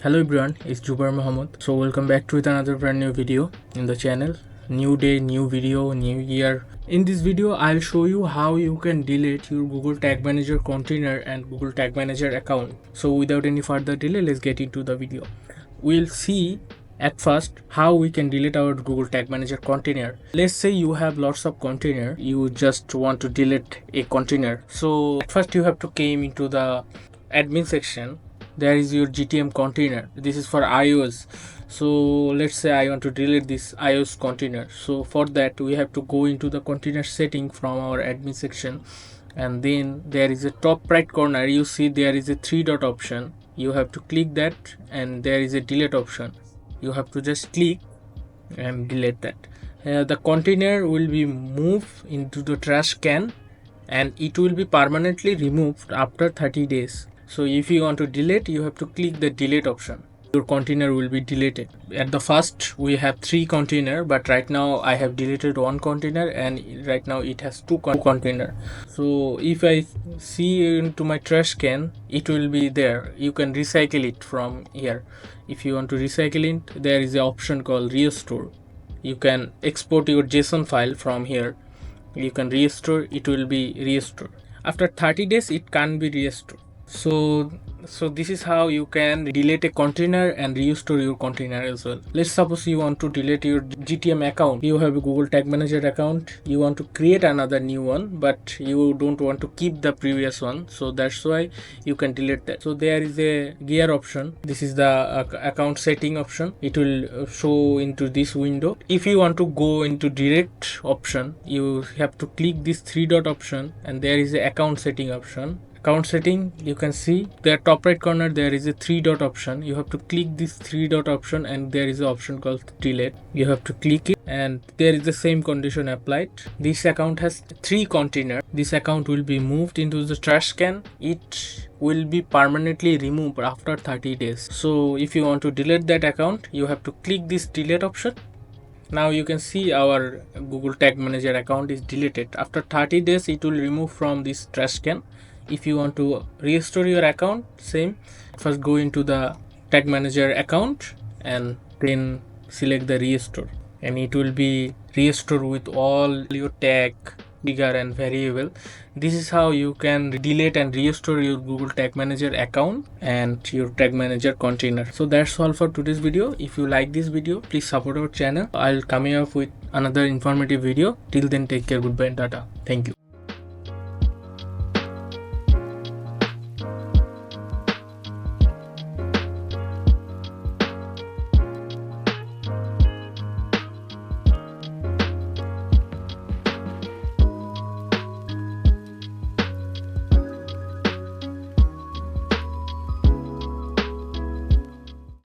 Hello everyone, it's Jobair Mahmud. So welcome back to another brand new video in the channel. New day, new video, new year. In this video, I'll show you how you can delete your Google Tag Manager container and Google Tag Manager account. So without any further delay, let's get into the video. We'll see at first how we can delete our Google Tag Manager container. Let's say you have lots of container, you just want to delete a container. So at first you have to came into the admin section. There is your GTM container. This is for iOS. So let's say I want to delete this iOS container. So for that we have to go into the container setting from our admin section, and then there is a top right corner. You see there is a three dot option. You have to click that, and there is a delete option. You have to just click and delete that. The container will be moved into the trash can, and it will be permanently removed after 30 days. So if you want to delete, you have to click the delete option. Your container will be deleted. At the first we have 3 container, but right now I have deleted 1 container, and right now it has 2 container. So if I see into my trash can, it will be there. You can recycle it from here. If you want to recycle it, there is an option called restore. You can export your JSON file from here. You can restore, it will be restored. After 30 days it can be restored. So this is how you can delete a container and restore your container as well. Let's suppose you want to delete your GTM account. You have a Google Tag Manager account. You want to create another new one, but you don't want to keep the previous one. So that's why you can delete that. So there is a gear option. This is the account setting option. It will show into this window. If you want to go into direct option, you have to click this 3 dot option, and there is a account setting option. Account setting, you can see the top right corner, there is a 3 dot option. You have to click this 3 dot option, and there is an option called delete. You have to click it, and there is the same condition applied. This account has 3 container. This account will be moved into the trash can. It will be permanently removed after 30 days. So if you want to delete that account, you have to click this delete option. Now you can see our Google Tag Manager account is deleted. After 30 days it will remove from this trash can. If you want to restore your account, same. First go into the Tag Manager account and then select the restore, and it will be restored with all your tag, trigger and variable. This is how you can delete and restore your Google Tag Manager account and your Tag Manager container. So that's all for today's video. If you like this video, please support our channel. I'll come up with another informative video. Till then, take care, goodbye and tata. Thank you.